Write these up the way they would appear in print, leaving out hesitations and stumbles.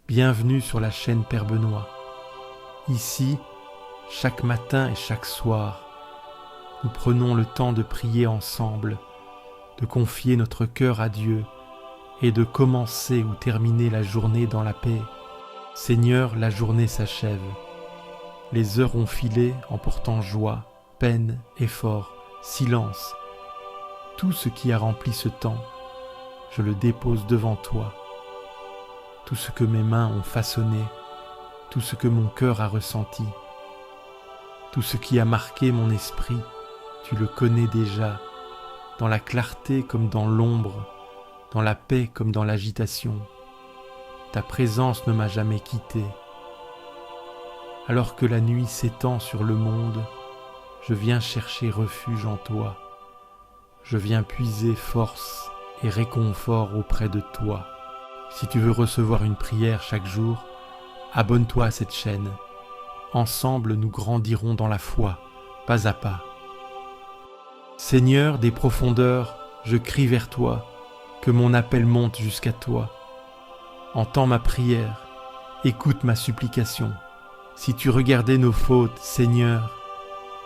Bienvenue sur la chaîne Père Benoît. Ici, chaque matin et chaque soir, nous prenons le temps de prier ensemble, de confier notre cœur à Dieu et de commencer ou terminer la journée dans la paix. Seigneur, la journée s'achève. Les heures ont filé en portant joie, peine, effort, silence. Tout ce qui a rempli ce temps, je le dépose devant toi. Tout ce que mes mains ont façonné, tout ce que mon cœur a ressenti, tout ce qui a marqué mon esprit, tu le connais déjà, dans la clarté comme dans l'ombre, dans la paix comme dans l'agitation. Ta présence ne m'a jamais quitté. Alors que la nuit s'étend sur le monde, je viens chercher refuge en toi. Je viens puiser force et réconfort auprès de toi. Si tu veux recevoir une prière chaque jour, abonne-toi à cette chaîne. Ensemble, nous grandirons dans la foi, pas à pas. Seigneur des profondeurs, je crie vers toi, que mon appel monte jusqu'à toi. Entends ma prière, écoute ma supplication. Si tu regardais nos fautes, Seigneur,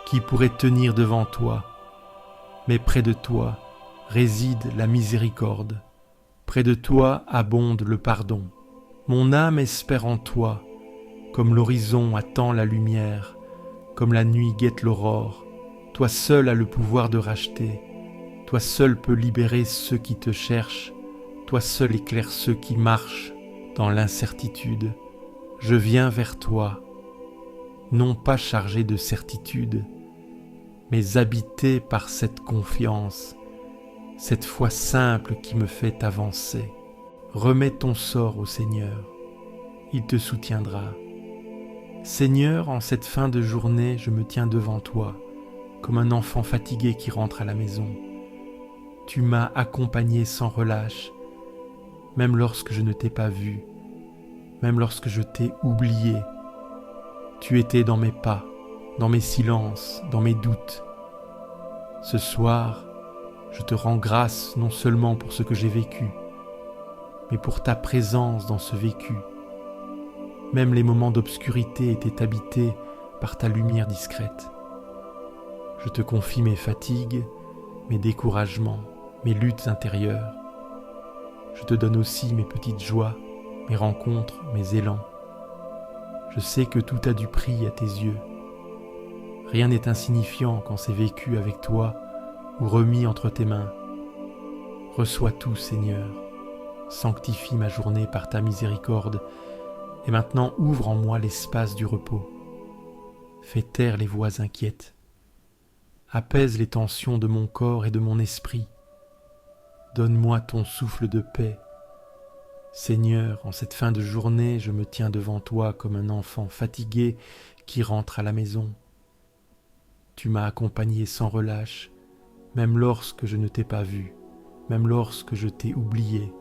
qui pourrait tenir devant toi? Mais près de toi réside la miséricorde. Près de toi abonde le pardon. Mon âme espère en toi, comme l'horizon attend la lumière, comme la nuit guette l'aurore. Toi seul as le pouvoir de racheter, toi seul peux libérer ceux qui te cherchent, toi seul éclaire ceux qui marchent dans l'incertitude. Je viens vers toi, non pas chargé de certitude, mais habité par cette confiance, cette foi simple qui me fait avancer. Remets ton sort au Seigneur, il te soutiendra. Seigneur, en cette fin de journée, je me tiens devant toi, comme un enfant fatigué qui rentre à la maison. Tu m'as accompagné sans relâche, même lorsque je ne t'ai pas vu, même lorsque je t'ai oublié. Tu étais dans mes pas, dans mes silences, dans mes doutes. Ce soir, je te rends grâce non seulement pour ce que j'ai vécu, mais pour ta présence dans ce vécu. Même les moments d'obscurité étaient habités par ta lumière discrète. Je te confie mes fatigues, mes découragements, mes luttes intérieures. Je te donne aussi mes petites joies, mes rencontres, mes élans. Je sais que tout a du prix à tes yeux. Rien n'est insignifiant quand c'est vécu avec toi ou remis entre tes mains. Reçois tout, Seigneur. Sanctifie ma journée par ta miséricorde et maintenant ouvre en moi l'espace du repos. Fais taire les voix inquiètes. Apaise les tensions de mon corps et de mon esprit. Donne-moi ton souffle de paix. Seigneur, en cette fin de journée, je me tiens devant toi comme un enfant fatigué qui rentre à la maison. Tu m'as accompagné sans relâche, même lorsque je ne t'ai pas vu, même lorsque je t'ai oublié.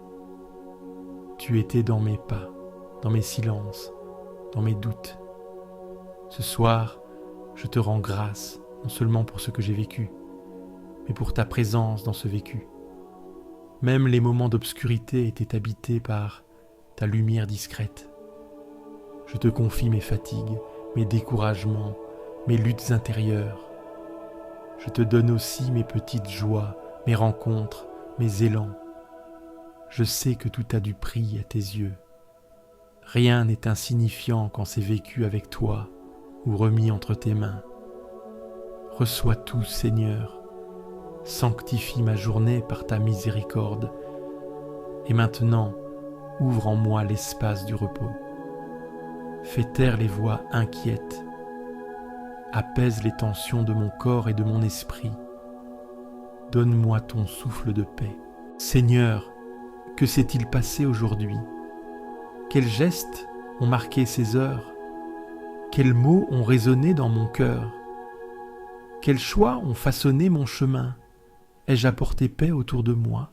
Tu étais dans mes pas, dans mes silences, dans mes doutes. Ce soir, je te rends grâce, non seulement pour ce que j'ai vécu, mais pour ta présence dans ce vécu. Même les moments d'obscurité étaient habités par ta lumière discrète. Je te confie mes fatigues, mes découragements, mes luttes intérieures. Je te donne aussi mes petites joies, mes rencontres, mes élans. Je sais que tout a du prix à tes yeux. Rien n'est insignifiant quand c'est vécu avec toi ou remis entre tes mains. Reçois tout, Seigneur. Sanctifie ma journée par ta miséricorde. Et maintenant, ouvre en moi l'espace du repos. Fais taire les voix inquiètes. Apaise les tensions de mon corps et de mon esprit. Donne-moi ton souffle de paix. Seigneur, que s'est-il passé aujourd'hui? Quels gestes ont marqué ces heures? Quels mots ont résonné dans mon cœur? Quels choix ont façonné mon chemin? Ai-je apporté paix autour de moi?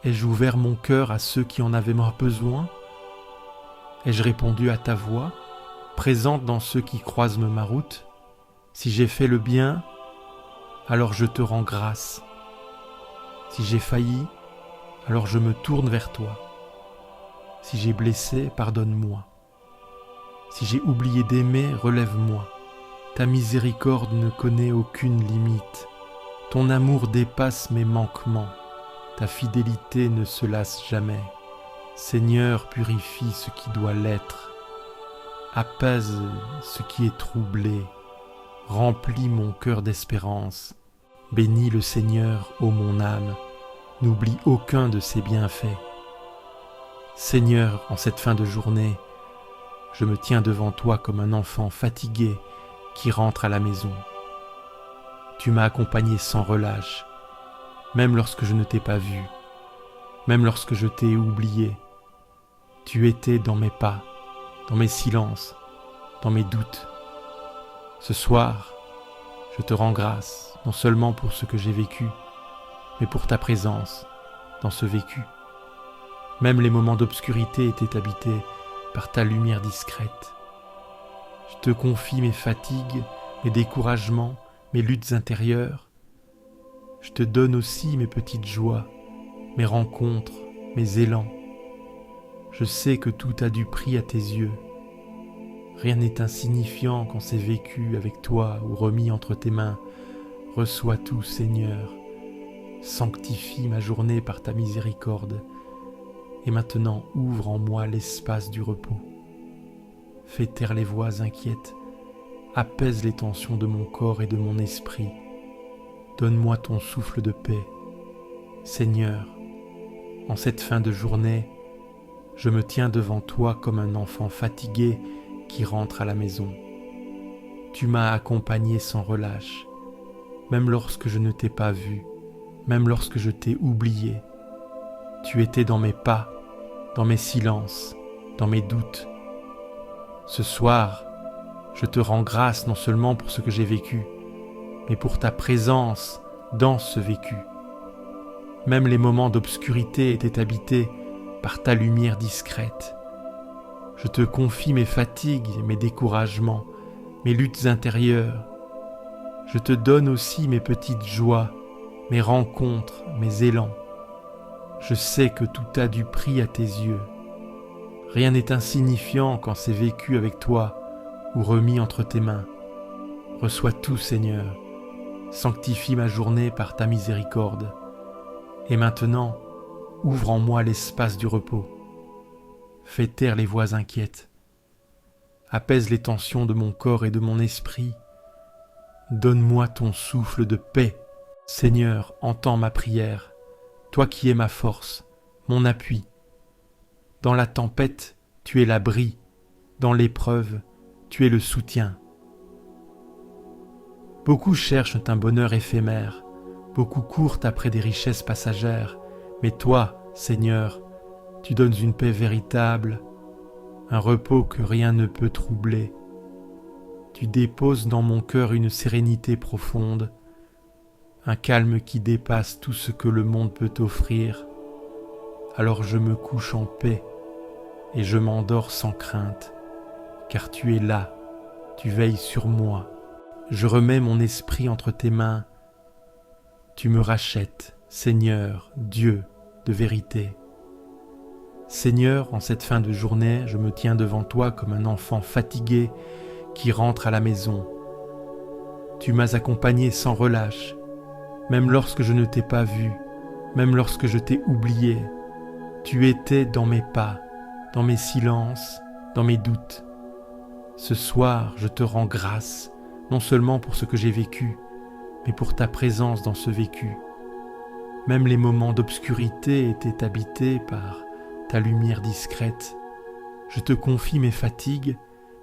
Ai-je ouvert mon cœur à ceux qui en avaient besoin? Ai-je répondu à ta voix, présente dans ceux qui croisent ma route? Si j'ai fait le bien, alors je te rends grâce. Si j'ai failli, alors je me tourne vers toi. Si j'ai blessé, pardonne-moi. Si j'ai oublié d'aimer, relève-moi. Ta miséricorde ne connaît aucune limite. Ton amour dépasse mes manquements. Ta fidélité ne se lasse jamais. Seigneur, purifie ce qui doit l'être. Apaise ce qui est troublé. Remplis mon cœur d'espérance. Bénis le Seigneur, ô mon âme. N'oublie aucun de ses bienfaits. Seigneur, en cette fin de journée, je me tiens devant toi comme un enfant fatigué qui rentre à la maison. Tu m'as accompagné sans relâche, même lorsque je ne t'ai pas vu, même lorsque je t'ai oublié. Tu étais dans mes pas, dans mes silences, dans mes doutes. Ce soir, je te rends grâce, non seulement pour ce que j'ai vécu, mais pour ta présence dans ce vécu. Même les moments d'obscurité étaient habités par ta lumière discrète. Je te confie mes fatigues, mes découragements, mes luttes intérieures. Je te donne aussi mes petites joies, mes rencontres, mes élans. Je sais que tout a du prix à tes yeux. Rien n'est insignifiant quand c'est vécu avec toi ou remis entre tes mains. Reçois tout, Seigneur. Sanctifie ma journée par ta miséricorde. Et maintenant, ouvre en moi l'espace du repos. Fais taire les voix inquiètes. Apaise les tensions de mon corps et de mon esprit. Donne-moi ton souffle de paix. Seigneur, en cette fin de journée, je me tiens devant toi comme un enfant fatigué qui rentre à la maison. Tu m'as accompagné sans relâche, même lorsque je ne t'ai pas vu, même lorsque je t'ai oublié. Tu étais dans mes pas, dans mes silences, dans mes doutes. Ce soir, je te rends grâce non seulement pour ce que j'ai vécu, mais pour ta présence dans ce vécu. Même les moments d'obscurité étaient habités par ta lumière discrète. Je te confie mes fatigues, mes découragements, mes luttes intérieures. Je te donne aussi mes petites joies, mes rencontres, mes élans. Je sais que tout a du prix à tes yeux. Rien n'est insignifiant quand c'est vécu avec toi ou remis entre tes mains. Reçois tout, Seigneur. Sanctifie ma journée par ta miséricorde. Et maintenant, ouvre en moi l'espace du repos. Fais taire les voix inquiètes. Apaise les tensions de mon corps et de mon esprit. Donne-moi ton souffle de paix. Seigneur, entends ma prière. Toi qui es ma force, mon appui. Dans la tempête, tu es l'abri. Dans l'épreuve, tu es le soutien. Beaucoup cherchent un bonheur éphémère. Beaucoup courent après des richesses passagères. Mais toi, Seigneur, tu donnes une paix véritable, un repos que rien ne peut troubler. Tu déposes dans mon cœur une sérénité profonde, un calme qui dépasse tout ce que le monde peut offrir. Alors je me couche en paix et je m'endors sans crainte, car tu es là, tu veilles sur moi. Je remets mon esprit entre tes mains. Tu me rachètes, Seigneur, Dieu de vérité. Seigneur, en cette fin de journée, je me tiens devant toi comme un enfant fatigué qui rentre à la maison. Tu m'as accompagné sans relâche, même lorsque je ne t'ai pas vu, même lorsque je t'ai oublié. Tu étais dans mes pas, dans mes silences, dans mes doutes. Ce soir, je te rends grâce, non seulement pour ce que j'ai vécu, mais pour ta présence dans ce vécu. Même les moments d'obscurité étaient habités par ta lumière discrète. Je te confie mes fatigues,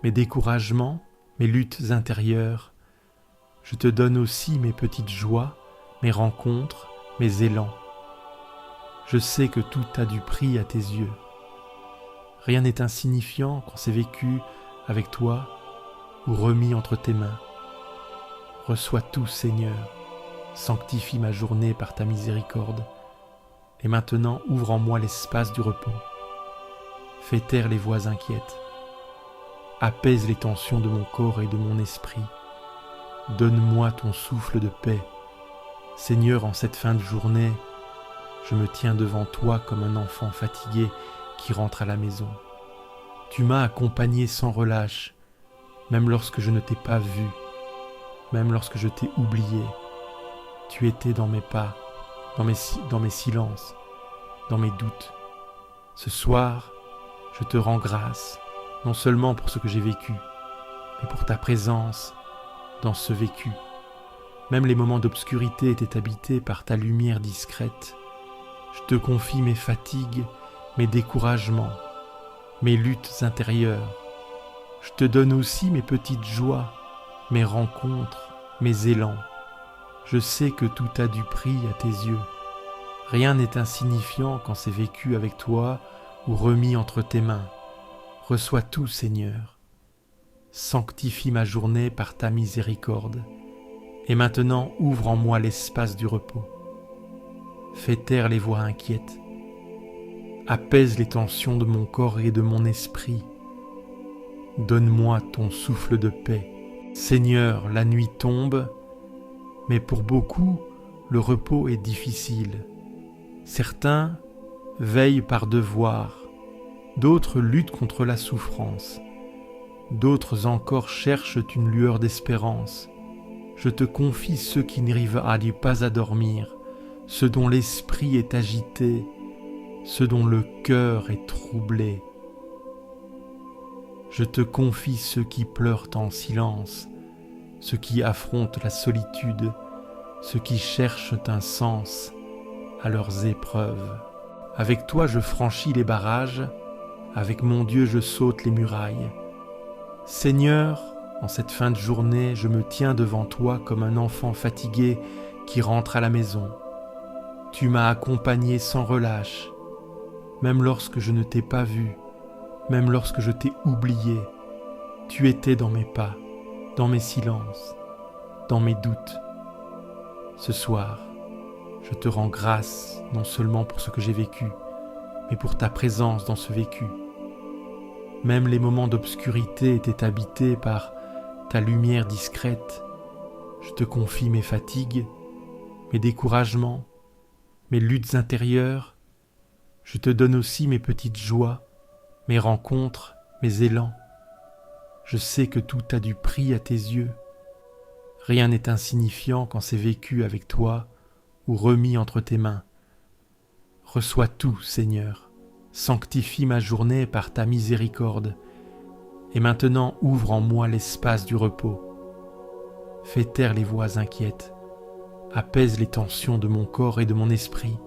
mes découragements, mes luttes intérieures. Je te donne aussi mes petites joies, mes rencontres, mes élans. Je sais que tout a du prix à tes yeux. Rien n'est insignifiant quand c'est vécu avec toi ou remis entre tes mains. Reçois tout, Seigneur. Sanctifie ma journée par ta miséricorde. Et maintenant, ouvre en moi l'espace du repos. Fais taire les voix inquiètes. Apaise les tensions de mon corps et de mon esprit. Donne-moi ton souffle de paix. Seigneur, en cette fin de journée, je me tiens devant toi comme un enfant fatigué qui rentre à la maison. Tu m'as accompagné sans relâche, même lorsque je ne t'ai pas vu, même lorsque je t'ai oublié. Tu étais dans mes pas, dans mes silences, dans mes doutes. Ce soir, je te rends grâce, non seulement pour ce que j'ai vécu, mais pour ta présence dans ce vécu. Même les moments d'obscurité étaient habités par ta lumière discrète. Je te confie mes fatigues, mes découragements, mes luttes intérieures. Je te donne aussi mes petites joies, mes rencontres, mes élans. Je sais que tout a du prix à tes yeux. Rien n'est insignifiant quand c'est vécu avec toi ou remis entre tes mains. Reçois tout, Seigneur. Sanctifie ma journée par ta miséricorde. Et maintenant, ouvre en moi l'espace du repos. Fais taire les voix inquiètes. Apaise les tensions de mon corps et de mon esprit. Donne-moi ton souffle de paix. Seigneur, la nuit tombe, mais pour beaucoup, le repos est difficile. Certains veillent par devoir, d'autres luttent contre la souffrance, d'autres encore cherchent une lueur d'espérance. Je te confie ceux qui n'arrivent pas à dormir, ceux dont l'esprit est agité, ceux dont le cœur est troublé. Je te confie ceux qui pleurent en silence, ceux qui affrontent la solitude, ceux qui cherchent un sens à leurs épreuves. Avec toi je franchis les barrages, avec mon Dieu je saute les murailles. Seigneur, en cette fin de journée, je me tiens devant toi comme un enfant fatigué qui rentre à la maison. Tu m'as accompagné sans relâche, même lorsque je ne t'ai pas vu, même lorsque je t'ai oublié. Tu étais dans mes pas, dans mes silences, dans mes doutes. Ce soir, je te rends grâce non seulement pour ce que j'ai vécu, mais pour ta présence dans ce vécu. Même les moments d'obscurité étaient habités par ta lumière discrète. Je te confie mes fatigues, mes découragements, mes luttes intérieures. Je te donne aussi mes petites joies, mes rencontres, mes élans. Je sais que tout a du prix à tes yeux. Rien n'est insignifiant quand c'est vécu avec toi ou remis entre tes mains. Reçois tout, Seigneur. Sanctifie ma journée par ta miséricorde. Et maintenant ouvre en moi l'espace du repos. Fais taire les voix inquiètes. Apaise les tensions de mon corps et de mon esprit.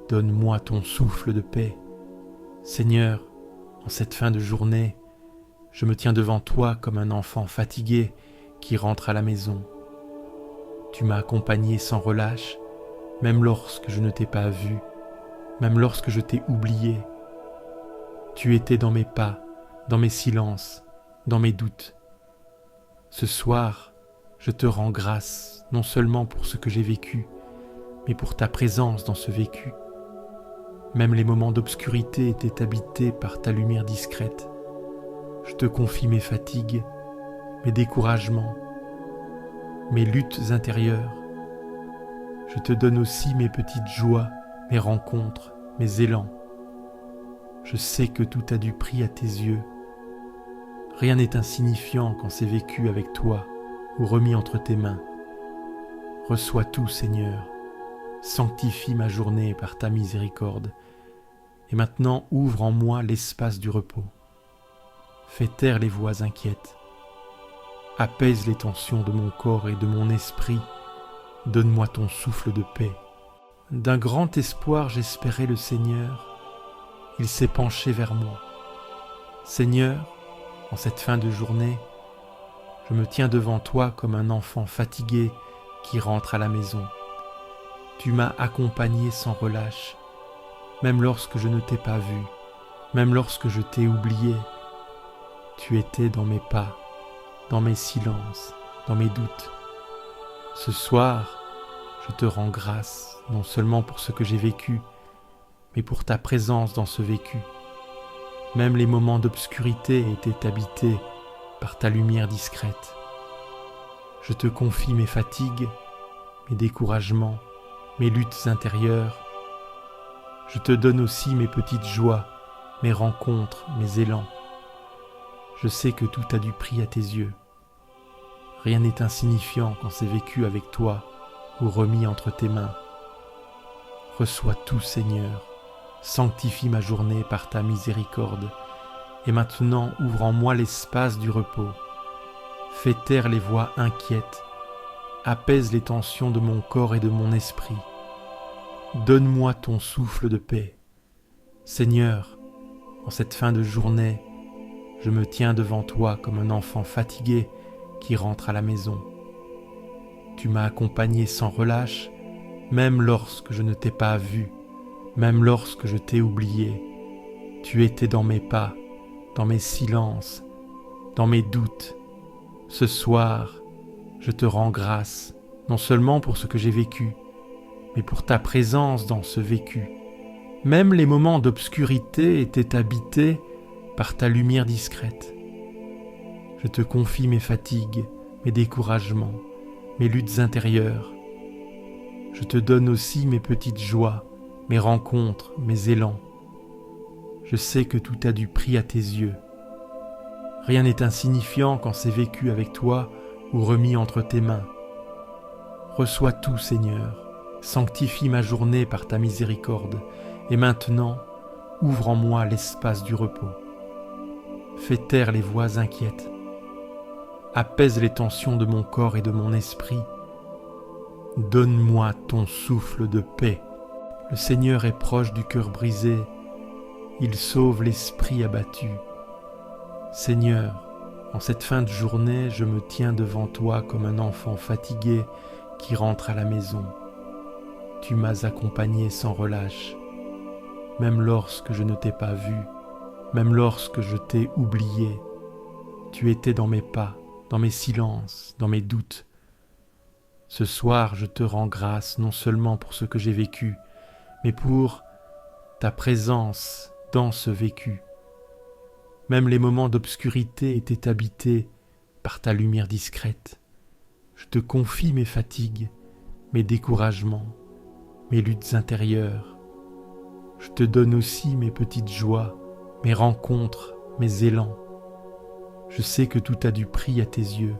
Donne-moi ton souffle de paix. Seigneur, en cette fin de journée, je me tiens devant toi comme un enfant fatigué qui rentre à la maison. Tu m'as accompagné sans relâche, même lorsque je ne t'ai pas vu, même lorsque je t'ai oublié. Tu étais dans mes pas, dans mes silences, dans mes doutes. Ce soir, je te rends grâce, non seulement pour ce que j'ai vécu, mais pour ta présence dans ce vécu. Même les moments d'obscurité étaient habités par ta lumière discrète. Je te confie mes fatigues, mes découragements, mes luttes intérieures. Je te donne aussi mes petites joies, mes rencontres, mes élans. Je sais que tout a du prix à tes yeux. Rien n'est insignifiant quand c'est vécu avec toi ou remis entre tes mains. Reçois tout, Seigneur. Sanctifie ma journée par ta miséricorde. Et maintenant ouvre en moi l'espace du repos. Fais taire les voix inquiètes. Apaise les tensions de mon corps et de mon esprit. Donne-moi ton souffle de paix. D'un grand espoir j'espérais le Seigneur. Il s'est penché vers moi. Seigneur, en cette fin de journée, je me tiens devant toi comme un enfant fatigué qui rentre à la maison. Tu m'as accompagné sans relâche, même lorsque je ne t'ai pas vu, même lorsque je t'ai oublié. Tu étais dans mes pas, dans mes silences, dans mes doutes. Ce soir, je te rends grâce, non seulement pour ce que j'ai vécu, mais pour ta présence dans ce vécu. Même les moments d'obscurité étaient habités par ta lumière discrète. Je te confie mes fatigues, mes découragements, mes luttes intérieures. Je te donne aussi mes petites joies, mes rencontres, mes élans. Je sais que tout a du prix à tes yeux. Rien n'est insignifiant quand c'est vécu avec toi ou remis entre tes mains. Reçois tout, Seigneur, sanctifie ma journée par ta miséricorde, et maintenant ouvre en moi l'espace du repos. Fais taire les voix inquiètes, apaise les tensions de mon corps et de mon esprit. Donne-moi ton souffle de paix. Seigneur, en cette fin de journée, je me tiens devant toi comme un enfant fatigué qui rentre à la maison. Tu m'as accompagné sans relâche, même lorsque je ne t'ai pas vu, même lorsque je t'ai oublié. Tu étais dans mes pas, dans mes silences, dans mes doutes. Ce soir, je te rends grâce, non seulement pour ce que j'ai vécu, mais pour ta présence dans ce vécu. Même les moments d'obscurité étaient habités par ta lumière discrète. Je te confie mes fatigues, mes découragements, mes luttes intérieures. Je te donne aussi mes petites joies, mes rencontres, mes élans. Je sais que tout a du prix à tes yeux. Rien n'est insignifiant quand c'est vécu avec toi ou remis entre tes mains. Reçois tout, Seigneur, sanctifie ma journée par ta miséricorde, et maintenant, ouvre en moi l'espace du repos. Fais taire les voix inquiètes. Apaise les tensions de mon corps et de mon esprit. Donne-moi ton souffle de paix. Le Seigneur est proche du cœur brisé. Il sauve l'esprit abattu. Seigneur, en cette fin de journée, je me tiens devant toi comme un enfant fatigué qui rentre à la maison. Tu m'as accompagné sans relâche. Même lorsque je ne t'ai pas vu, même lorsque je t'ai oublié, tu étais dans mes pas, dans mes silences, dans mes doutes. Ce soir, je te rends grâce non seulement pour ce que j'ai vécu, mais pour ta présence dans ce vécu. Même les moments d'obscurité étaient habités par ta lumière discrète. Je te confie mes fatigues, mes découragements, mes luttes intérieures. Je te donne aussi mes petites joies, mes rencontres, mes élans. Je sais que tout a du prix à tes yeux.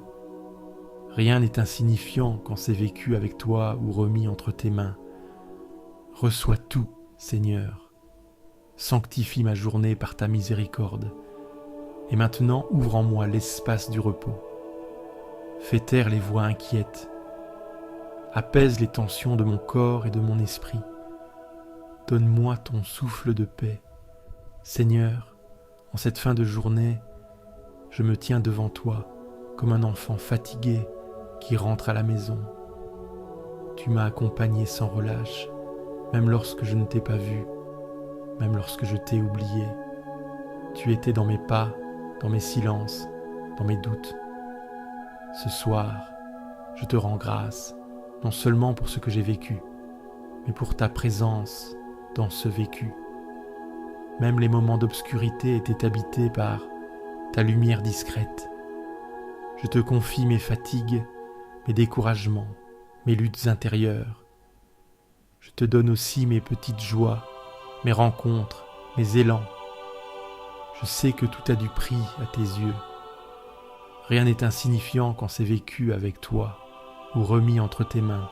Rien n'est insignifiant quand c'est vécu avec toi ou remis entre tes mains. Reçois tout, Seigneur. Sanctifie ma journée par ta miséricorde. Et maintenant, ouvre en moi l'espace du repos. Fais taire les voix inquiètes. Apaise les tensions de mon corps et de mon esprit. Donne-moi ton souffle de paix. Seigneur, en cette fin de journée, je me tiens devant toi comme un enfant fatigué qui rentre à la maison. Tu m'as accompagné sans relâche, même lorsque je ne t'ai pas vu, même lorsque je t'ai oublié. Tu étais dans mes pas, dans mes silences, dans mes doutes. Ce soir, je te rends grâce, non seulement pour ce que j'ai vécu, mais pour ta présence dans ce vécu. Même les moments d'obscurité étaient habités par ta lumière discrète. Je te confie mes fatigues, mes découragements, mes luttes intérieures. Je te donne aussi mes petites joies, mes rencontres, mes élans. Je sais que tout a du prix à tes yeux. Rien n'est insignifiant quand c'est vécu avec toi ou remis entre tes mains.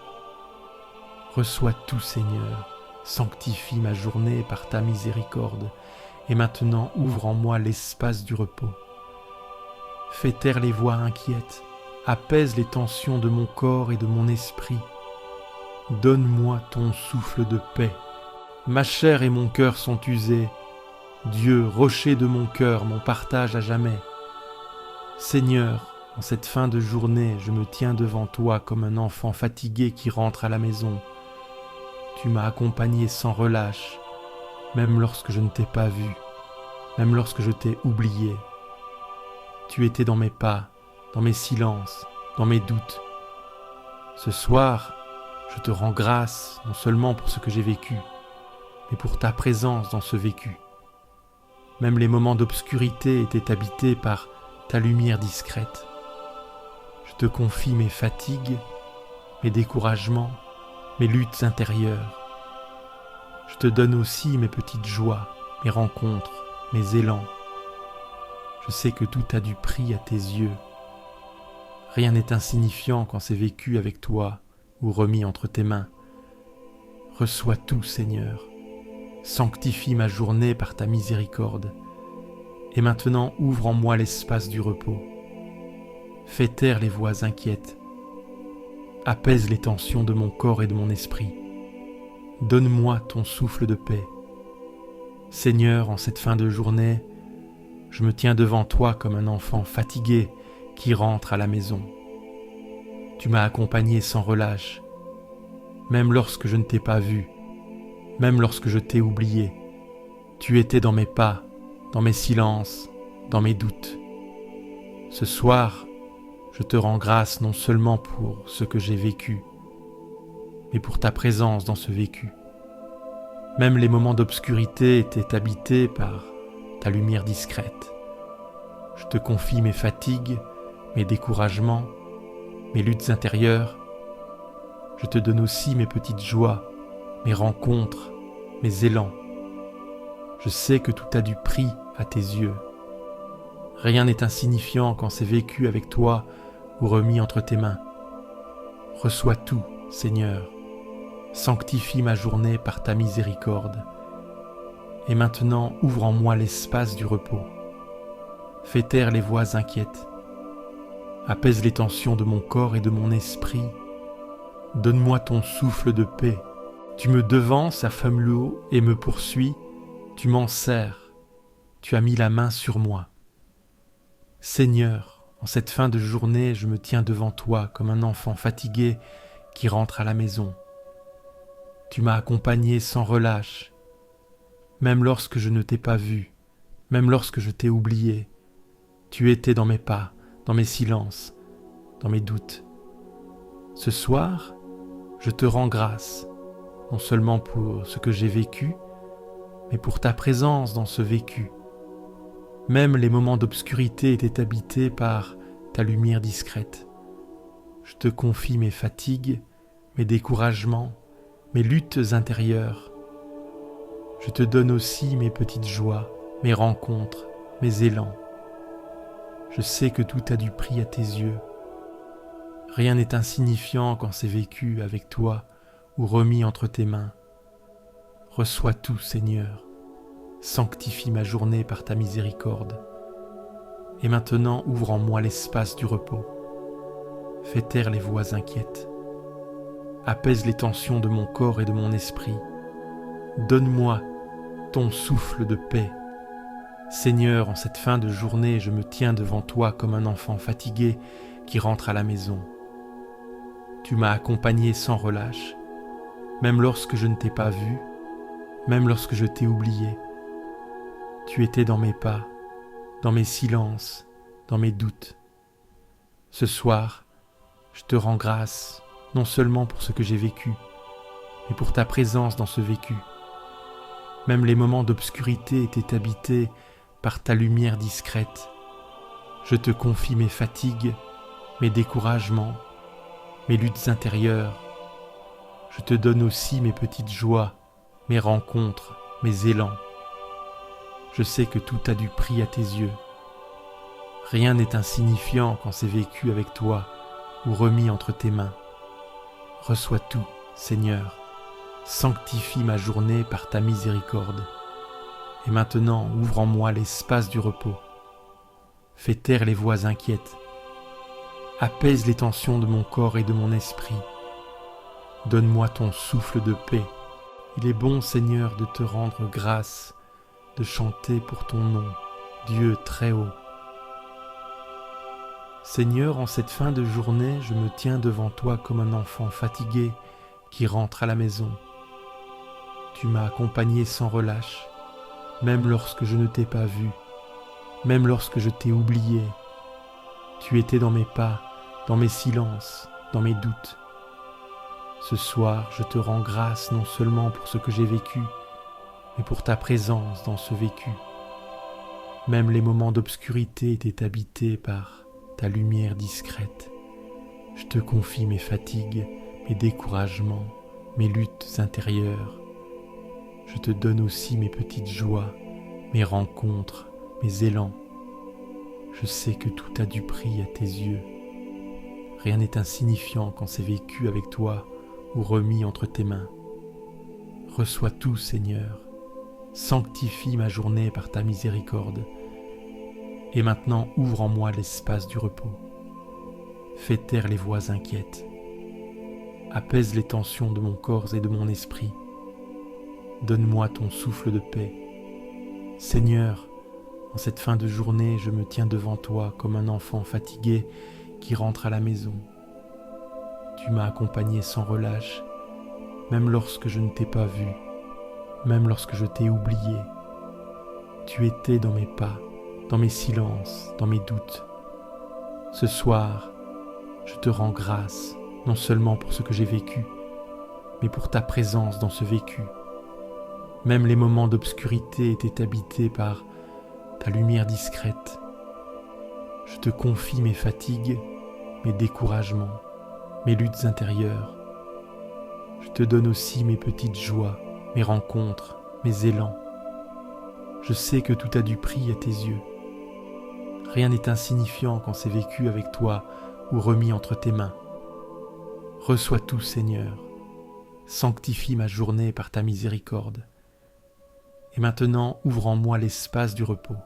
Reçois tout, Seigneur, sanctifie ma journée par ta miséricorde, et maintenant ouvre en moi l'espace du repos. Fais taire les voix inquiètes, apaise les tensions de mon corps et de mon esprit. Donne-moi ton souffle de paix. Ma chair et mon cœur sont usés. Dieu, rocher de mon cœur, mon partage à jamais. Seigneur, en cette fin de journée, je me tiens devant toi comme un enfant fatigué qui rentre à la maison. Tu m'as accompagné sans relâche, même lorsque je ne t'ai pas vu, même lorsque je t'ai oublié. Tu étais dans mes pas, dans mes silences, dans mes doutes. Ce soir, je te rends grâce non seulement pour ce que j'ai vécu, mais pour ta présence dans ce vécu. Même les moments d'obscurité étaient habités par ta lumière discrète. Je te confie mes fatigues, mes découragements, mes luttes intérieures. Je te donne aussi mes petites joies, mes rencontres, mes élans. Je sais que tout a du prix à tes yeux. Rien n'est insignifiant quand c'est vécu avec toi ou remis entre tes mains. Reçois tout, Seigneur. Sanctifie ma journée par ta miséricorde. Et maintenant ouvre en moi l'espace du repos. Fais taire les voix inquiètes. Apaise les tensions de mon corps et de mon esprit. Donne-moi ton souffle de paix. Seigneur, en cette fin de journée, je me tiens devant toi comme un enfant fatigué qui rentre à la maison. Tu m'as accompagné sans relâche, même lorsque je ne t'ai pas vu, même lorsque je t'ai oublié. Tu étais dans mes pas, dans mes silences, dans mes doutes. Ce soir, je te rends grâce non seulement pour ce que j'ai vécu, mais pour ta présence dans ce vécu. Même les moments d'obscurité étaient habités par ta lumière discrète. Je te confie mes fatigues, mes découragements, mes luttes intérieures. Je te donne aussi mes petites joies, mes rencontres, mes élans. Je sais que tout a du prix à tes yeux. Rien n'est insignifiant quand c'est vécu avec toi ou remis entre tes mains. Reçois tout, Seigneur. Sanctifie ma journée par ta miséricorde. Et maintenant, ouvre en moi l'espace du repos. Fais taire les voix inquiètes. Apaise les tensions de mon corps et de mon esprit. Donne-moi ton souffle de paix. Tu me devances à femme-l'eau et me poursuis. Tu m'en sers. Tu as mis la main sur moi. Seigneur, en cette fin de journée, je me tiens devant toi comme un enfant fatigué qui rentre à la maison. Tu m'as accompagné sans relâche, même lorsque je ne t'ai pas vu, même lorsque je t'ai oublié. Tu étais dans mes pas, dans mes silences, dans mes doutes. Ce soir, je te rends grâce, non seulement pour ce que j'ai vécu, mais pour ta présence dans ce vécu. Même les moments d'obscurité étaient habités par ta lumière discrète. Je te confie mes fatigues, mes découragements, mes luttes intérieures. Je te donne aussi mes petites joies, mes rencontres, mes élans. Je sais que tout a du prix à tes yeux. Rien n'est insignifiant quand c'est vécu avec toi ou remis entre tes mains. Reçois tout, Seigneur. Sanctifie ma journée par ta miséricorde. Et maintenant ouvre en moi l'espace du repos. Fais taire les voix inquiètes. Apaise les tensions de mon corps et de mon esprit. Donne-moi ton souffle de paix. Seigneur, en cette fin de journée, je me tiens devant toi comme un enfant fatigué qui rentre à la maison. Tu m'as accompagné sans relâche, même lorsque je ne t'ai pas vu, même lorsque je t'ai oublié. Tu étais dans mes pas, dans mes silences, dans mes doutes. Ce soir, je te rends grâce, non seulement pour ce que j'ai vécu, mais pour ta présence dans ce vécu. Même les moments d'obscurité étaient habités par ta lumière discrète. Je te confie mes fatigues, mes découragements, mes luttes intérieures. Je te donne aussi mes petites joies, mes rencontres, mes élans. Je sais que tout a du prix à tes yeux. Rien n'est insignifiant quand c'est vécu avec toi ou remis entre tes mains. Reçois tout, Seigneur. Sanctifie ma journée par ta miséricorde. Et maintenant, ouvre en moi l'espace du repos. Fais taire les voix inquiètes. Apaise les tensions de mon corps et de mon esprit. Donne-moi ton souffle de paix. Il est bon, Seigneur, de te rendre grâce, de chanter pour ton nom, Dieu très haut. Seigneur, en cette fin de journée, je me tiens devant toi comme un enfant fatigué qui rentre à la maison. Tu m'as accompagné sans relâche, même lorsque je ne t'ai pas vu, même lorsque je t'ai oublié. Tu étais dans mes pas, dans mes silences, dans mes doutes. Ce soir, je te rends grâce non seulement pour ce que j'ai vécu, mais pour ta présence dans ce vécu. Même les moments d'obscurité étaient habités par ta lumière discrète. Je te confie mes fatigues, mes découragements, mes luttes intérieures. Je te donne aussi mes petites joies, mes rencontres, mes élans. Je sais que tout a du prix à tes yeux. Rien n'est insignifiant quand c'est vécu avec toi ou remis entre tes mains. Reçois tout, Seigneur. Sanctifie ma journée par ta miséricorde. Et maintenant, ouvre en moi l'espace du repos. Fais taire les voix inquiètes. Apaise les tensions de mon corps et de mon esprit. Donne-moi ton souffle de paix. Seigneur, en cette fin de journée, je me tiens devant toi comme un enfant fatigué qui rentre à la maison. Tu m'as accompagné sans relâche, même lorsque je ne t'ai pas vu, même lorsque je t'ai oublié. Tu étais dans mes pas, dans mes silences, dans mes doutes. Ce soir, je te rends grâce, non seulement pour ce que j'ai vécu, mais pour ta présence dans ce vécu. Même les moments d'obscurité étaient habités par ta lumière discrète. Je te confie mes fatigues, mes découragements, mes luttes intérieures. Je te donne aussi mes petites joies, mes rencontres, mes élans. Je sais que tout a du prix à tes yeux. Rien n'est insignifiant quand c'est vécu avec toi ou remis entre tes mains. Reçois tout, Seigneur. Sanctifie ma journée par ta miséricorde. Et maintenant, ouvre en moi l'espace du repos.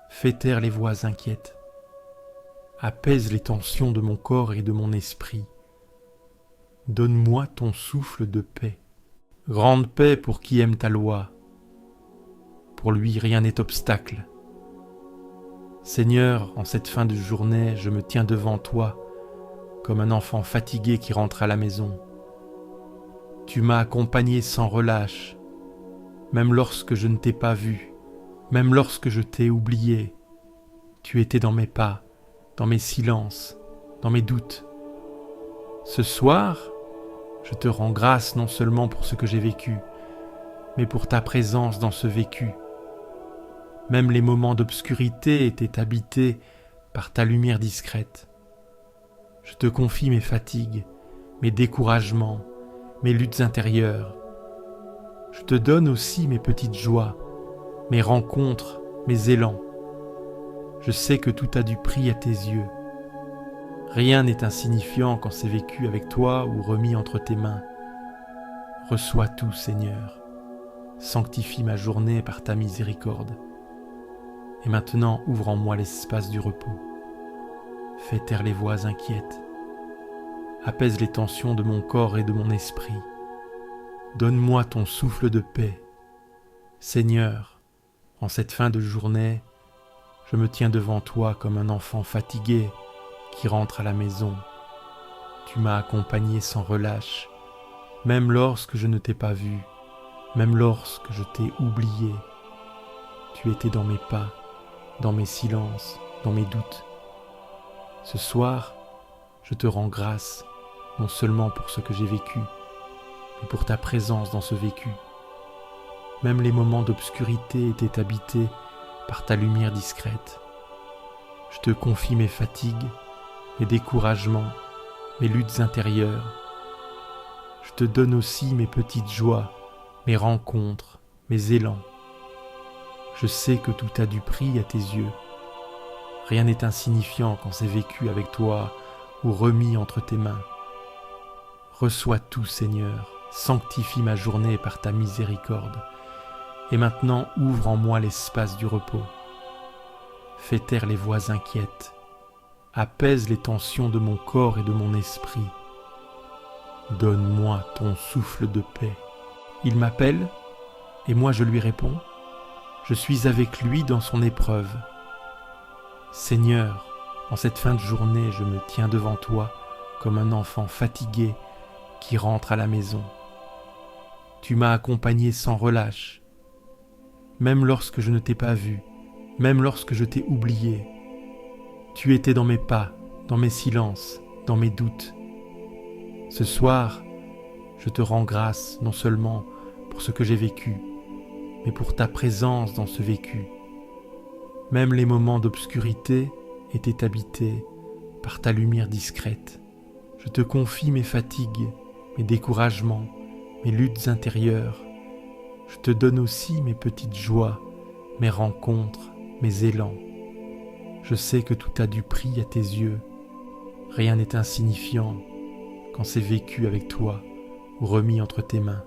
Fais taire les voix inquiètes. Apaise les tensions de mon corps et de mon esprit. Donne-moi ton souffle de paix. Grande paix pour qui aime ta loi. Pour lui, rien n'est obstacle. Seigneur, en cette fin de journée, je me tiens devant toi, comme un enfant fatigué qui rentre à la maison. Tu m'as accompagné sans relâche, même lorsque je ne t'ai pas vu, même lorsque je t'ai oublié. Tu étais dans mes pas, dans mes silences, dans mes doutes. Ce soir, je te rends grâce non seulement pour ce que j'ai vécu, mais pour ta présence dans ce vécu. Même les moments d'obscurité étaient habités par ta lumière discrète. Je te confie mes fatigues, mes découragements, mes luttes intérieures. Je te donne aussi mes petites joies, mes rencontres, mes élans. Je sais que tout a du prix à tes yeux. Rien n'est insignifiant quand c'est vécu avec toi ou remis entre tes mains. Reçois tout, Seigneur. Sanctifie ma journée par ta miséricorde. Et maintenant, ouvre en moi l'espace du repos. Fais taire les voix inquiètes. Apaise les tensions de mon corps et de mon esprit. Donne-moi ton souffle de paix. Seigneur, en cette fin de journée, je me tiens devant toi comme un enfant fatigué qui rentre à la maison. Tu m'as accompagné sans relâche, même lorsque je ne t'ai pas vu, même lorsque je t'ai oublié. Tu étais dans mes pas, dans mes silences, dans mes doutes. Ce soir, je te rends grâce, non seulement pour ce que j'ai vécu, mais pour ta présence dans ce vécu. Même les moments d'obscurité étaient habités par ta lumière discrète. Je te confie mes fatigues, mes découragements, mes luttes intérieures. Je te donne aussi mes petites joies, mes rencontres, mes élans. Je sais que tout a du prix à tes yeux. Rien n'est insignifiant quand c'est vécu avec toi ou remis entre tes mains. Reçois tout, Seigneur, sanctifie ma journée par ta miséricorde. Et maintenant, ouvre en moi l'espace du repos. Fais taire les voix inquiètes. Apaise les tensions de mon corps et de mon esprit. Donne-moi ton souffle de paix. Il m'appelle, et moi je lui réponds. Je suis avec lui dans son épreuve. Seigneur, en cette fin de journée, je me tiens devant toi comme un enfant fatigué qui rentre à la maison. Tu m'as accompagné sans relâche, même lorsque je ne t'ai pas vu, même lorsque je t'ai oublié. Tu étais dans mes pas, dans mes silences, dans mes doutes. Ce soir, je te rends grâce non seulement pour ce que j'ai vécu, mais pour ta présence dans ce vécu. Même les moments d'obscurité étaient habités par ta lumière discrète. Je te confie mes fatigues, mes découragements, mes luttes intérieures. Je te donne aussi mes petites joies, mes rencontres, mes élans. Je sais que tout a du prix à tes yeux. Rien n'est insignifiant quand c'est vécu avec toi ou remis entre tes mains.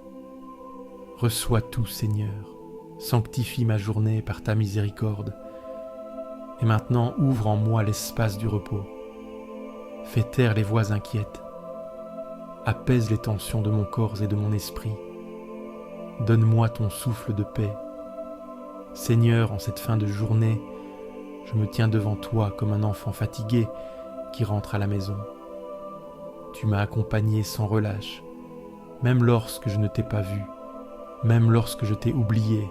Reçois tout, Seigneur. Sanctifie ma journée par ta miséricorde. Et maintenant ouvre en moi l'espace du repos. Fais taire les voix inquiètes. Apaise les tensions de mon corps et de mon esprit. Donne-moi ton souffle de paix. Seigneur, en cette fin de journée, je me tiens devant toi comme un enfant fatigué qui rentre à la maison. Tu m'as accompagné sans relâche, même lorsque je ne t'ai pas vu, même lorsque je t'ai oublié.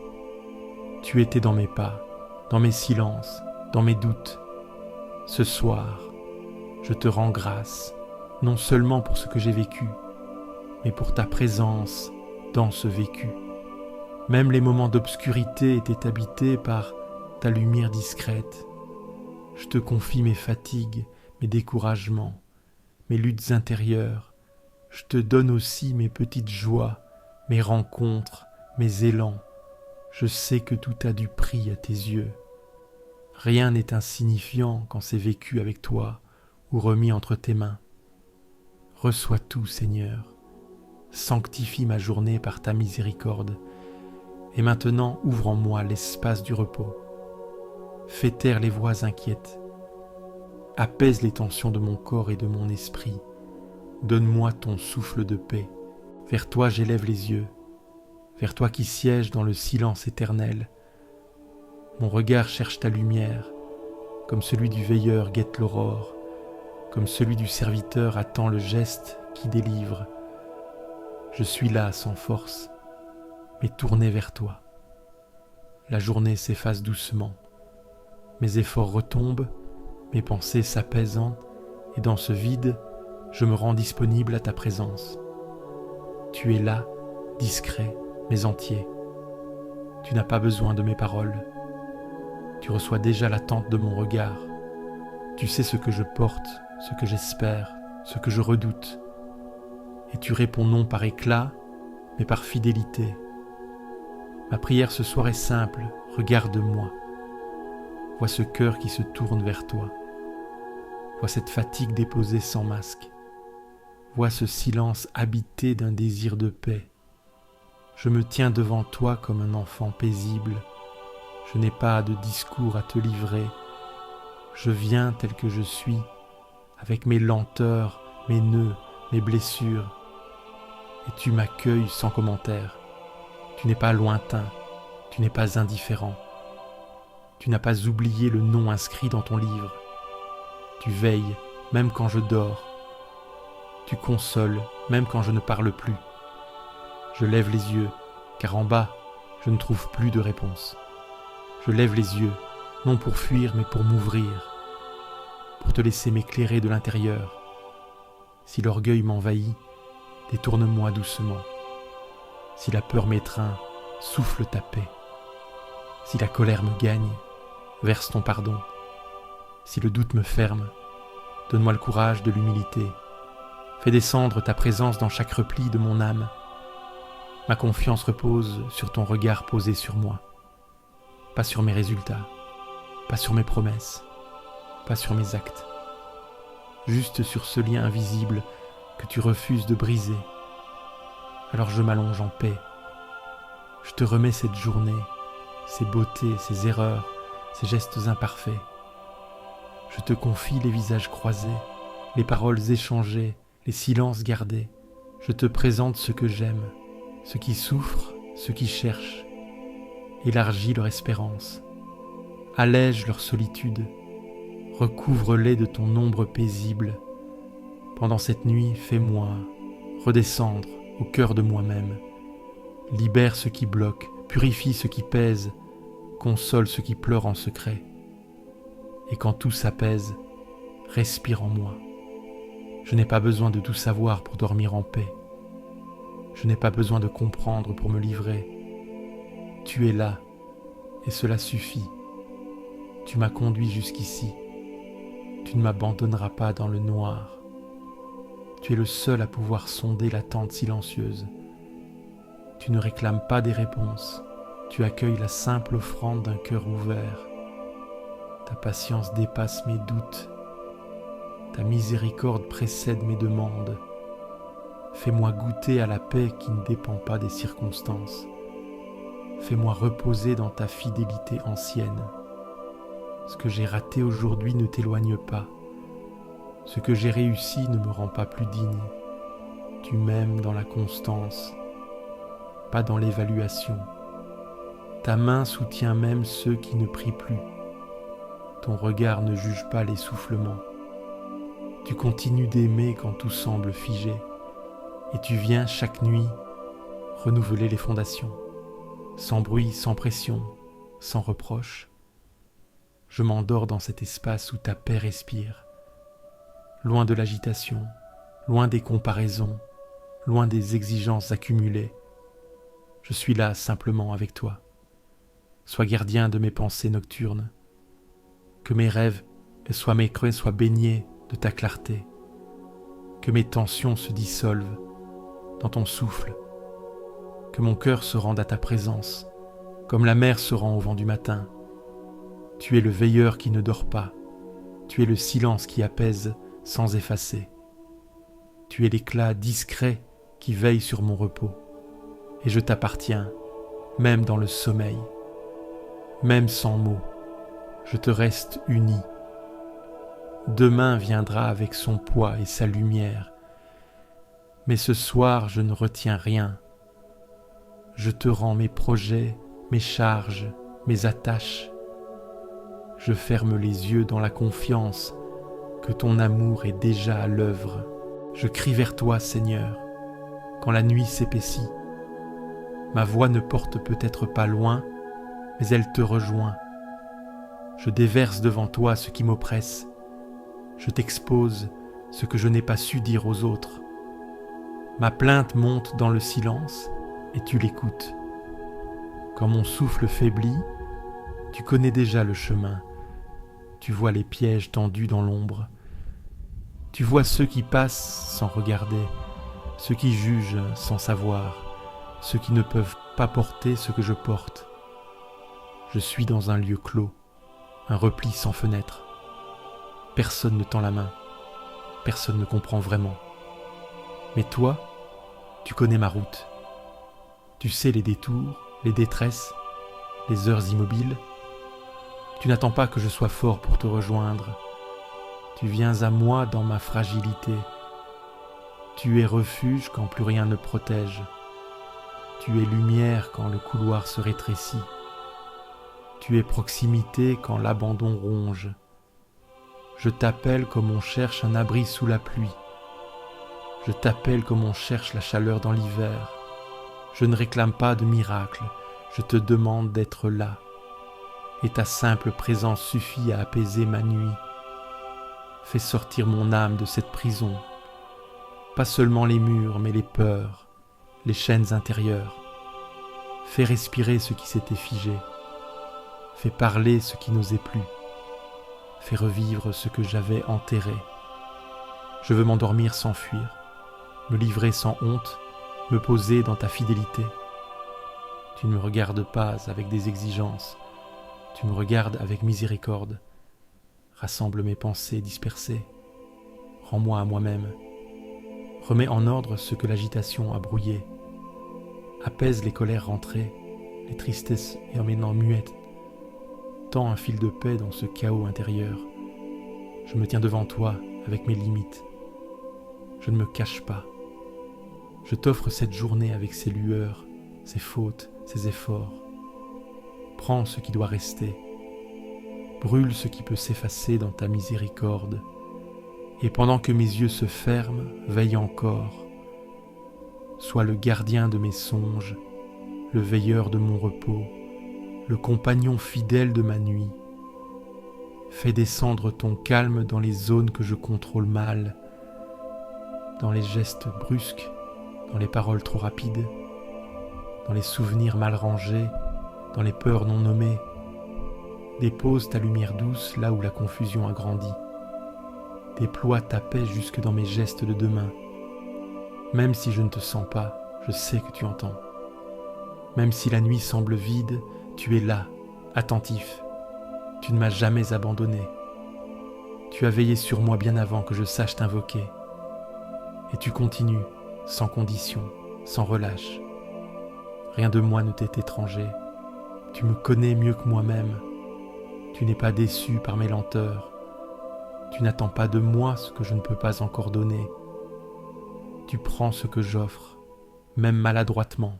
Tu étais dans mes pas, dans mes silences, dans mes doutes. Ce soir, je te rends grâce, non seulement pour ce que j'ai vécu, mais pour ta présence dans ce vécu. Même les moments d'obscurité étaient habités par ta lumière discrète. Je te confie mes fatigues, mes découragements, mes luttes intérieures. Je te donne aussi mes petites joies, mes rencontres, mes élans. Je sais que tout a du prix à tes yeux. Rien n'est insignifiant quand c'est vécu avec toi ou remis entre tes mains. Reçois tout, Seigneur. Sanctifie ma journée par ta miséricorde. Et maintenant, ouvre en moi l'espace du repos. Fais taire les voix inquiètes. Apaise les tensions de mon corps et de mon esprit. Donne-moi ton souffle de paix. Vers toi j'élève les yeux. Vers toi qui sièges dans le silence éternel. Mon regard cherche ta lumière, comme celui du veilleur guette l'aurore, comme celui du serviteur attend le geste qui délivre. Je suis là sans force, mais tourné vers toi. La journée s'efface doucement. Mes efforts retombent, mes pensées s'apaisant, et dans ce vide, je me rends disponible à ta présence. Tu es là, discret, mais entier. Tu n'as pas besoin de mes paroles. Tu reçois déjà l'attente de mon regard. Tu sais ce que je porte, ce que j'espère, ce que je redoute. Et tu réponds non par éclat, mais par fidélité. Ma prière ce soir est simple, regarde-moi. Vois ce cœur qui se tourne vers toi. Vois cette fatigue déposée sans masque. Vois ce silence habité d'un désir de paix. Je me tiens devant toi comme un enfant paisible. Je n'ai pas de discours à te livrer. Je viens tel que je suis, avec mes lenteurs, mes nœuds, mes blessures. Et tu m'accueilles sans commentaire. Tu n'es pas lointain, tu n'es pas indifférent. Tu n'as pas oublié le nom inscrit dans ton livre. Tu veilles, même quand je dors. Tu consoles, même quand je ne parle plus. Je lève les yeux, car en bas, je ne trouve plus de réponse. Je lève les yeux, non pour fuir, mais pour m'ouvrir, pour te laisser m'éclairer de l'intérieur. Si l'orgueil m'envahit, détourne-moi doucement. Si la peur m'étreint, souffle ta paix. Si la colère me gagne, verse ton pardon. Si le doute me ferme, donne-moi le courage de l'humilité. Fais descendre ta présence dans chaque repli de mon âme. Ma confiance repose sur ton regard posé sur moi. Pas sur mes résultats, pas sur mes promesses, pas sur mes actes. Juste sur ce lien invisible que tu refuses de briser. Alors je m'allonge en paix. Je te remets cette journée, ses beautés, ses erreurs, ses gestes imparfaits. Je te confie les visages croisés, les paroles échangées, les silences gardés. Je te présente ce que j'aime, ceux qui souffrent, ceux qui cherchent. Élargis leur espérance, allège leur solitude, recouvre-les de ton ombre paisible. Pendant cette nuit, fais-moi redescendre au cœur de moi-même. Libère ce qui bloque, purifie ce qui pèse, console ceux qui pleurent en secret. Et quand tout s'apaise, respire en moi. Je n'ai pas besoin de tout savoir pour dormir en paix. Je n'ai pas besoin de comprendre pour me livrer. Tu es là, et cela suffit. Tu m'as conduit jusqu'ici. Tu ne m'abandonneras pas dans le noir. Tu es le seul à pouvoir sonder l'attente silencieuse. Tu ne réclames pas des réponses, Tu accueilles la simple offrande d'un cœur ouvert. Ta patience dépasse mes doutes. Ta miséricorde précède mes demandes. Fais-moi goûter à la paix qui ne dépend pas des circonstances. Fais-moi reposer dans ta fidélité ancienne. Ce que j'ai raté aujourd'hui ne t'éloigne pas. Ce que j'ai réussi ne me rend pas plus digne. Tu m'aimes dans la constance, pas dans l'évaluation. Ta main soutient même ceux qui ne prient plus. Ton regard ne juge pas l'essoufflement. Tu continues d'aimer quand tout semble figé, et tu viens chaque nuit renouveler les fondations, sans bruit, sans pression, sans reproche. Je m'endors dans cet espace où ta paix respire, loin de l'agitation, loin des comparaisons, loin des exigences accumulées. Je suis là simplement avec toi. Sois gardien de mes pensées nocturnes. Que mes rêves et mes creux soient baignés de ta clarté. Que mes tensions se dissolvent dans ton souffle. Que mon cœur se rende à ta présence, comme la mer se rend au vent du matin. Tu es le veilleur qui ne dort pas. Tu es le silence qui apaise sans effacer. Tu es l'éclat discret qui veille sur mon repos. Et je t'appartiens, même dans le sommeil. Même sans mots, je te reste uni. Demain viendra avec son poids et sa lumière. Mais ce soir, je ne retiens rien. Je te rends mes projets, mes charges, mes attaches. Je ferme les yeux dans la confiance que ton amour est déjà à l'œuvre. Je crie vers toi, Seigneur, quand la nuit s'épaissit. Ma voix ne porte peut-être pas loin, mais elle te rejoint. Je déverse devant toi ce qui m'oppresse. Je t'expose ce que je n'ai pas su dire aux autres. Ma plainte monte dans le silence et tu l'écoutes. Quand mon souffle faiblit, tu connais déjà le chemin. Tu vois les pièges tendus dans l'ombre. Tu vois ceux qui passent sans regarder, ceux qui jugent sans savoir, ceux qui ne peuvent pas porter ce que je porte. Je suis dans un lieu clos, un repli sans fenêtre. Personne ne tend la main, personne ne comprend vraiment. Mais toi, tu connais ma route. Tu sais les détours, les détresses, les heures immobiles. Tu n'attends pas que je sois fort pour te rejoindre. Tu viens à moi dans ma fragilité. Tu es refuge quand plus rien ne protège. Tu es lumière quand le couloir se rétrécit. Tu es proximité quand l'abandon ronge. Je t'appelle comme on cherche un abri sous la pluie. Je t'appelle comme on cherche la chaleur dans l'hiver. Je ne réclame pas de miracle, je te demande d'être là. Et ta simple présence suffit à apaiser ma nuit. Fais sortir mon âme de cette prison. Pas seulement les murs, mais les peurs, les chaînes intérieures. Fais respirer ce qui s'était figé. Fais parler ce qui n'osait plus. Fais revivre ce que j'avais enterré. Je veux m'endormir sans fuir, me livrer sans honte, me poser dans ta fidélité. Tu ne me regardes pas avec des exigences, tu me regardes avec miséricorde. Rassemble mes pensées dispersées, rends-moi à moi-même. Remets en ordre ce que l'agitation a brouillé. Apaise les colères rentrées, les tristesses et emmenant muettes. Tends un fil de paix dans ce chaos intérieur. Je me tiens devant toi avec mes limites. Je ne me cache pas. Je t'offre cette journée avec ses lueurs, ses fautes, ses efforts. Prends ce qui doit rester. Brûle ce qui peut s'effacer dans ta miséricorde. Et pendant que mes yeux se ferment, veille encore. Sois le gardien de mes songes, le veilleur de mon repos, le compagnon fidèle de ma nuit. Fais descendre ton calme dans les zones que je contrôle mal, dans les gestes brusques, dans les paroles trop rapides, dans les souvenirs mal rangés, dans les peurs non nommées. Dépose ta lumière douce là où la confusion a grandi. Déploie ta paix jusque dans mes gestes de demain. Même si je ne te sens pas, je sais que tu entends. Même si la nuit semble vide, tu es là, attentif. Tu ne m'as jamais abandonné. Tu as veillé sur moi bien avant que je sache t'invoquer. Et tu continues, sans condition, sans relâche. Rien de moi ne t'est étranger. Tu me connais mieux que moi-même. Tu n'es pas déçu par mes lenteurs. Tu n'attends pas de moi ce que je ne peux pas encore donner. Tu prends ce que j'offre, même maladroitement.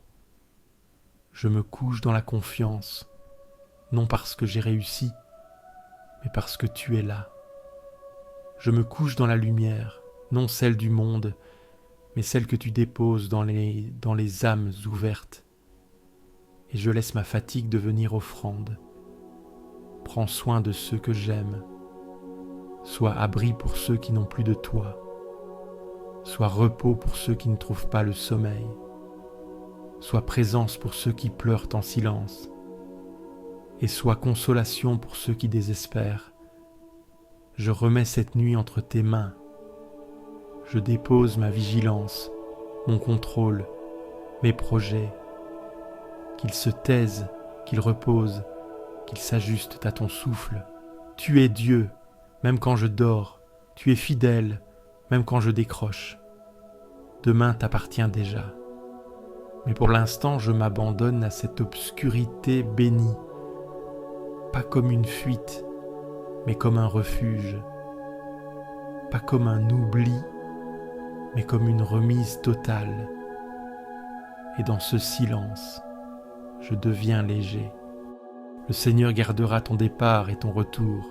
Je me couche dans la confiance, non parce que j'ai réussi, mais parce que tu es là. Je me couche dans la lumière, non celle du monde, mais celle que tu déposes dans les âmes ouvertes. Et je laisse ma fatigue devenir offrande. Prends soin de ceux que j'aime. Sois abri pour ceux qui n'ont plus de toi. Sois repos pour ceux qui ne trouvent pas le sommeil. Sois présence pour ceux qui pleurent en silence. Et sois consolation pour ceux qui désespèrent. Je remets cette nuit entre tes mains. Je dépose ma vigilance, mon contrôle, mes projets. Qu'ils se taisent, qu'ils reposent, qu'ils s'ajustent à ton souffle. Tu es Dieu, même quand je dors. Tu es fidèle, même quand je décroche. Demain t'appartient déjà. Mais pour l'instant, je m'abandonne à cette obscurité bénie. Pas comme une fuite, mais comme un refuge. Pas comme un oubli, mais comme une remise totale. Et dans ce silence, je deviens léger. Le Seigneur gardera ton départ et ton retour,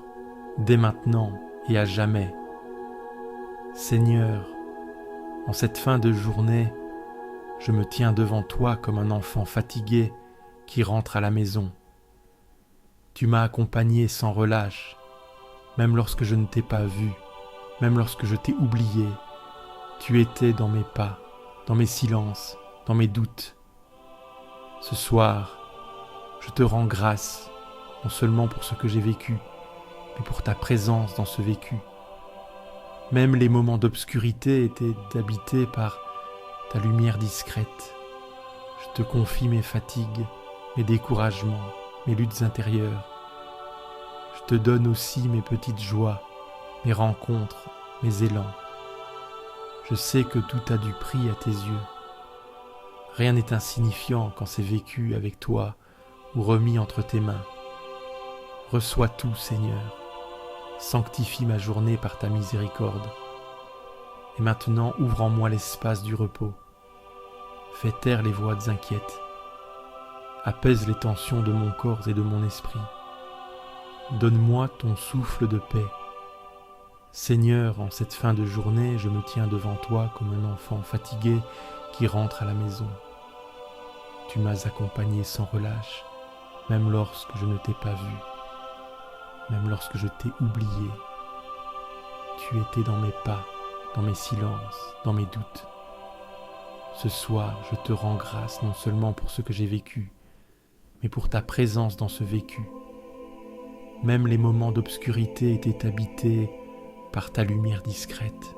dès maintenant et à jamais. Seigneur, en cette fin de journée, je me tiens devant toi comme un enfant fatigué qui rentre à la maison. Tu m'as accompagné sans relâche, même lorsque je ne t'ai pas vu, même lorsque je t'ai oublié. Tu étais dans mes pas, dans mes silences, dans mes doutes. Ce soir, je te rends grâce, non seulement pour ce que j'ai vécu, mais pour ta présence dans ce vécu. Même les moments d'obscurité étaient habités par ta lumière discrète. Je te confie mes fatigues, mes découragements, mes luttes intérieures. Je te donne aussi mes petites joies, mes rencontres, mes élans. Je sais que tout a du prix à tes yeux. Rien n'est insignifiant quand c'est vécu avec toi ou remis entre tes mains. Reçois tout, Seigneur. Sanctifie ma journée par ta miséricorde. Et maintenant, ouvre en moi l'espace du repos. Fais taire les voix inquiètes. Apaise les tensions de mon corps et de mon esprit. Donne-moi ton souffle de paix. Seigneur, en cette fin de journée, je me tiens devant toi comme un enfant fatigué qui rentre à la maison. Tu m'as accompagné sans relâche, même lorsque je ne t'ai pas vu, même lorsque je t'ai oublié. Tu étais dans mes pas, dans mes silences, dans mes doutes. Ce soir, je te rends grâce non seulement pour ce que j'ai vécu, mais pour ta présence dans ce vécu. Même les moments d'obscurité étaient habités par ta lumière discrète.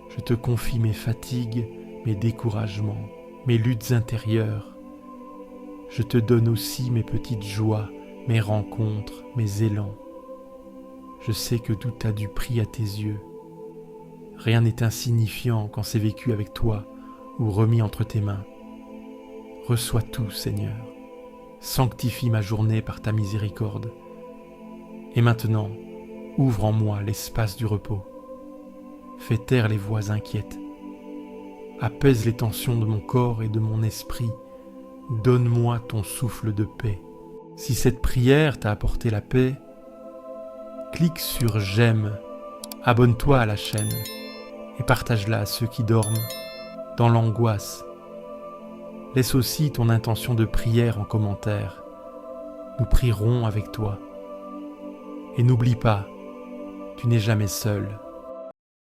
Je te confie mes fatigues, mes découragements, mes luttes intérieures. Je te donne aussi mes petites joies, mes rencontres, mes élans. Je sais que tout a du prix à tes yeux. Rien n'est insignifiant quand c'est vécu avec toi ou remis entre tes mains. Reçois tout, Seigneur. Sanctifie ma journée par ta miséricorde. Et maintenant, ouvre en moi l'espace du repos. Fais taire les voix inquiètes. Apaise les tensions de mon corps et de mon esprit. Donne-moi ton souffle de paix. Si cette prière t'a apporté la paix, clique sur j'aime, abonne-toi à la chaîne et partage-la à ceux qui dorment dans l'angoisse. Laisse aussi ton intention de prière en commentaire. Nous prierons avec toi. Et n'oublie pas, tu n'es jamais seul.